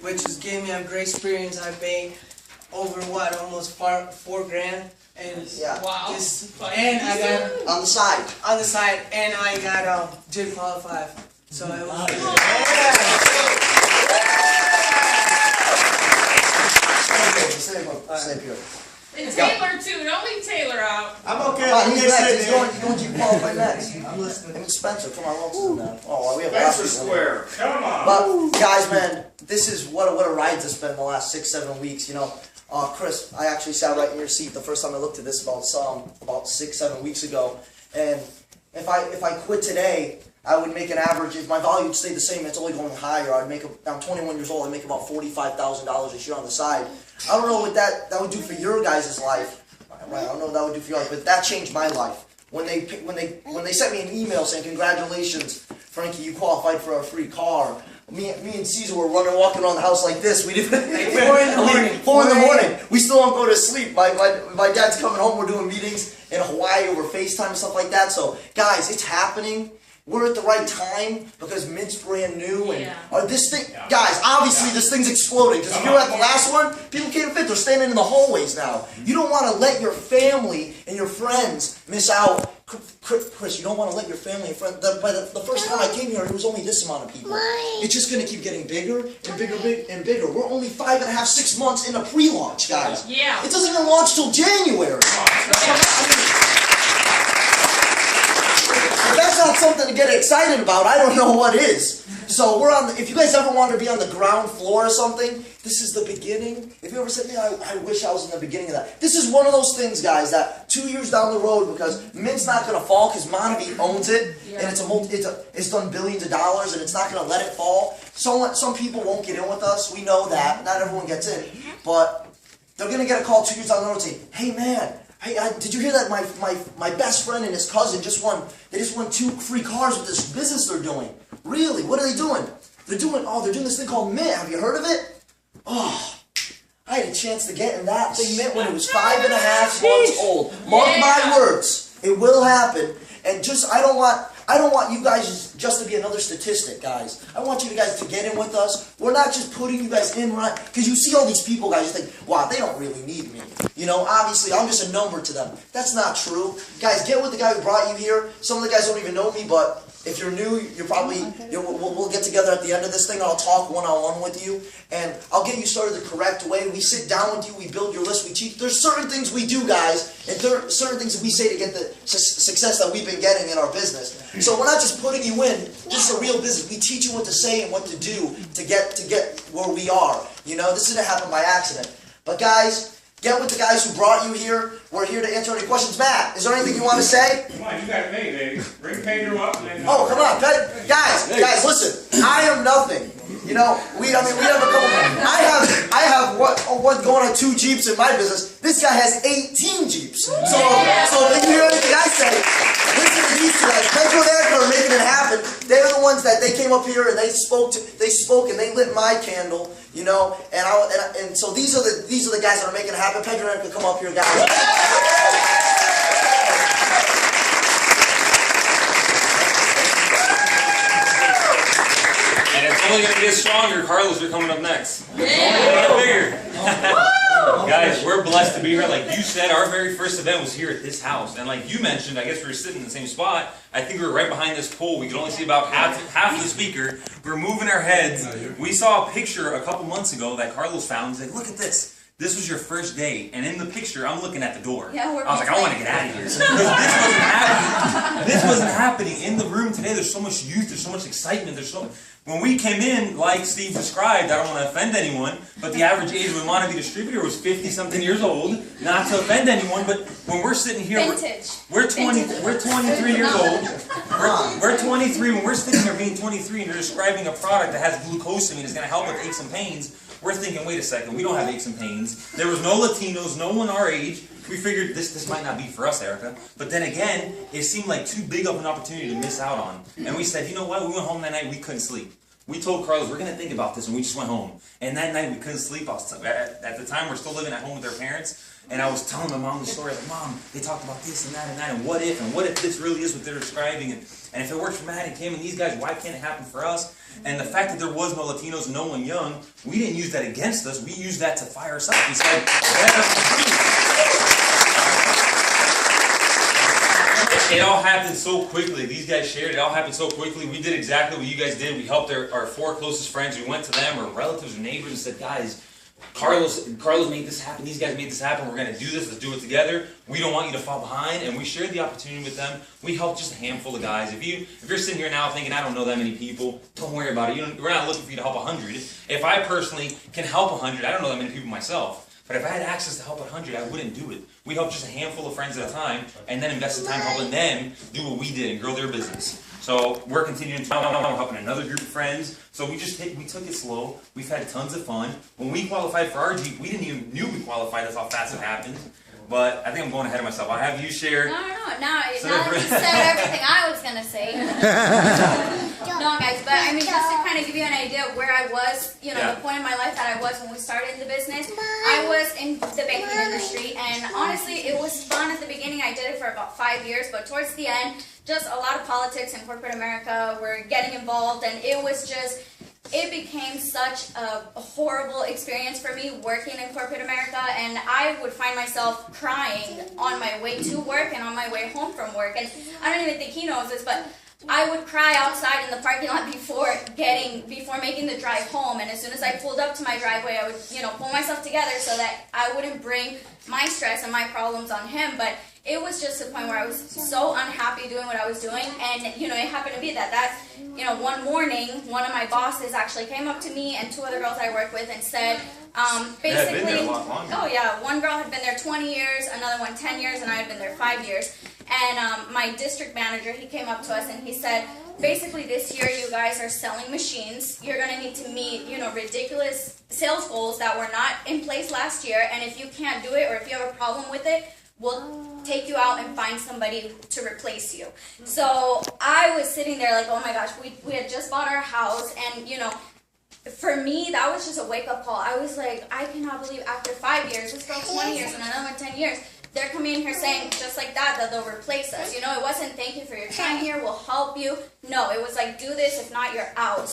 which has gave me a great experience. I made over what, almost $4 grand, and Yeah. Wow. and I got On the side. and I got did qualify. So it was. Same here. And Taylor too. Don't leave Taylor out. I'm okay. Come on, he's next. He's there. going to qualify next. I'm listening. And Spencer, come on, what's in that? Oh, we have Spencer Square. Come on. But guys, man, this is what a ride it's been the last 6-7 weeks. You know, Chris, I actually sat right in your seat the first time I looked at this about 6-7 weeks ago. And if I quit today, I would make an average. If my volume stayed the same, it's only going higher. I'm 21 years old. I make about $45,000 a year on the side. I don't know what that would do for your guys' life. Right, I don't know what that would do for your life, but that changed my life. When they sent me an email saying, "Congratulations, Frankie, you qualified for a free car." Me and Caesar were walking around the house like this. We didn't. 4 in the morning. 4 in the morning. We still don't go to sleep. My dad's coming home. We're doing meetings in Hawaii over FaceTime and stuff like that. So, guys, it's happening. We're at the right time because MYNT's brand new and this thing, guys. Obviously, this thing's exploding. Because if you were at the last one, people can't fit. They're standing in the hallways now. You don't want to let your family and your friends miss out. Chris, you don't want to let your family and friends. By the first time I came here, it was only this amount of people. It's just going to keep getting bigger and bigger and bigger. We're only 5.5, 6 months in a pre-launch, guys. Yeah. It doesn't even launch till January. If that's not something to get excited about, I don't know what is. So we're on. If you guys ever want to be on the ground floor or something, this is the beginning. If you ever said, "Man, I wish I was in the beginning of that," this is one of those things, guys. That 2 years down the road, because MYNT's not going to fall, because Monavie owns it, and it's done billions of dollars, and it's not going to let it fall. Some people won't get in with us. We know that. Not everyone gets in, but they're going to get a call 2 years down the road saying, "Hey, man. Hey, did you hear that my best friend and his cousin just won 2 free cars with this business they're doing?" Really? What are they doing? They're doing this thing called MYNT. Have you heard of it? Oh, I had a chance to get in that thing MYNT when it was 5.5 months old. Mark my words, it will happen. And I don't want you guys just to be another statistic, guys. I want you guys to get in with us. We're not just putting you guys in, right? Because you see all these people, guys, you think, wow, they don't really need me. You know, obviously, I'm just a number to them. That's not true. Guys, get with the guy who brought you here. Some of the guys don't even know me, but if you're new, we'll get together at the end of this thing. I'll talk one-on-one with you, and I'll get you started the correct way. We sit down with you. We build your list. We teach. There's certain things we do, guys, and there are certain things that we say to get the success that we've been getting in our business. So we're not just putting you in. This is a real business. We teach you what to say and what to do to get where we are. You know, this didn't happen by accident. But guys, get with the guys who brought you here. We're here to answer any questions. Matt, is there anything you want to say? Come on, you got me, baby. Bring Pedro up. And then Oh, come on, guys, listen. I am nothing. You know, we have a couple. I have what going on 2 Jeeps in my business. This guy has 18 Jeeps. So if you hear anything I say, listen to these two guys. Pedro and Eric are making it happen. They're the ones that they came up here and they spoke and they lit my candle. You know, and so these are the guys that are making it happen. Pedro and Eric, come up here, guys. And it's only going to get stronger. Carlos, you're coming up next. It's only going to get bigger. Guys, we're blessed to be here. Like you said, our very first event was here at this house. And like you mentioned, I guess we were sitting in the same spot. I think we were right behind this pole. We could only see about half of the speaker. We were moving our heads. We saw a picture a couple months ago that Carlos found. He's like, look at this. This was your first day, and in the picture, I'm looking at the door. I was like, I want to get out of here. Because this wasn't happening in the room today. There's so much youth. There's so much excitement. When we came in, like Steve described, I don't want to offend anyone, but the average age of a Monavie distributor was 50-something years old. Not to offend anyone, but when we're sitting here, we're 23 years old. We're 23. When we're sitting here being 23 and you're describing a product that has glucosamine, is going to help with aches and pains, we're thinking, wait a second, we don't have aches and pains. There was no Latinos, no one our age. We figured this might not be for us, Erica. But then again, it seemed like too big of an opportunity to miss out on. And we said, you know what? We went home that night, we couldn't sleep. We told Carlos, we're going to think about this, and we just went home. And that night, we couldn't sleep. At the time, we're still living at home with our parents. And I was telling my mom the story, like, Mom, they talked about this and that, and what if this really is what they're describing, and if it works for Matt and Kim and these guys, why can't it happen for us? And the fact that there was no Latinos, no one young, we didn't use that against us. We used that to fire us up. We said, let us do it. It all happened so quickly. These guys shared. It all happened so quickly. We did exactly what you guys did. We helped our 4 closest friends. We went to them, or relatives or neighbors, and said, guys, Carlos made this happen. These guys made this happen. We're going to do this. Let's do it together. We don't want you to fall behind. And we shared the opportunity with them. We helped just a handful of guys. If you're sitting here now thinking, I don't know that many people, don't worry about it. We're not looking for you to help 100. If I personally can help 100, I don't know that many people myself. But if I had access to help 100, I wouldn't do it. We helped just a handful of friends at a time, and then invested time helping them do what we did and grow their business. So we're continuing to helping another group of friends. So we took it slow. We've had tons of fun. When we qualified for our Jeep, we didn't even knew we qualified. That's how fast it happened. But I think I'm going ahead of myself. I'll have you share. No. Now that you said everything I was going to say. No, guys, but I mean, just to kind of give you an idea of where I was, the point in my life that I was when we started the business, I was in the banking industry, and honestly, it was fun at the beginning. I did it for about 5 years, but towards the end, just a lot of politics in corporate America were getting involved, and it became such a horrible experience for me working in corporate America, and I would find myself crying on my way to work and on my way home from work. And I don't even think he knows this, but I would cry outside in the parking lot before making the drive home. And as soon as I pulled up to my driveway, I would, pull myself together so that I wouldn't bring my stress and my problems on him. But it was just a point where I was so unhappy doing what I was doing, and it happened to be that one morning, one of my bosses actually came up to me and 2 other girls I work with and said, basically, been there a lot longer. Oh yeah, one girl had been there 20 years, another one 10 years, and I had been there 5 years. And my district manager, he came up to us and he said, basically this year you guys are selling machines. You're going to need to meet, ridiculous sales goals that were not in place last year, and if you can't do it or if you have a problem with it, we'll take you out and find somebody to replace you. So I was sitting there like, oh my gosh, we had just bought our house, and for me, that was just a wake-up call. I was like, I cannot believe after 5 years, this girl 20 years and another one 10 years, they're coming in here saying just like that they'll replace us. It wasn't thank you for your time here, we'll help you. No, it was like, do this, if not, you're out.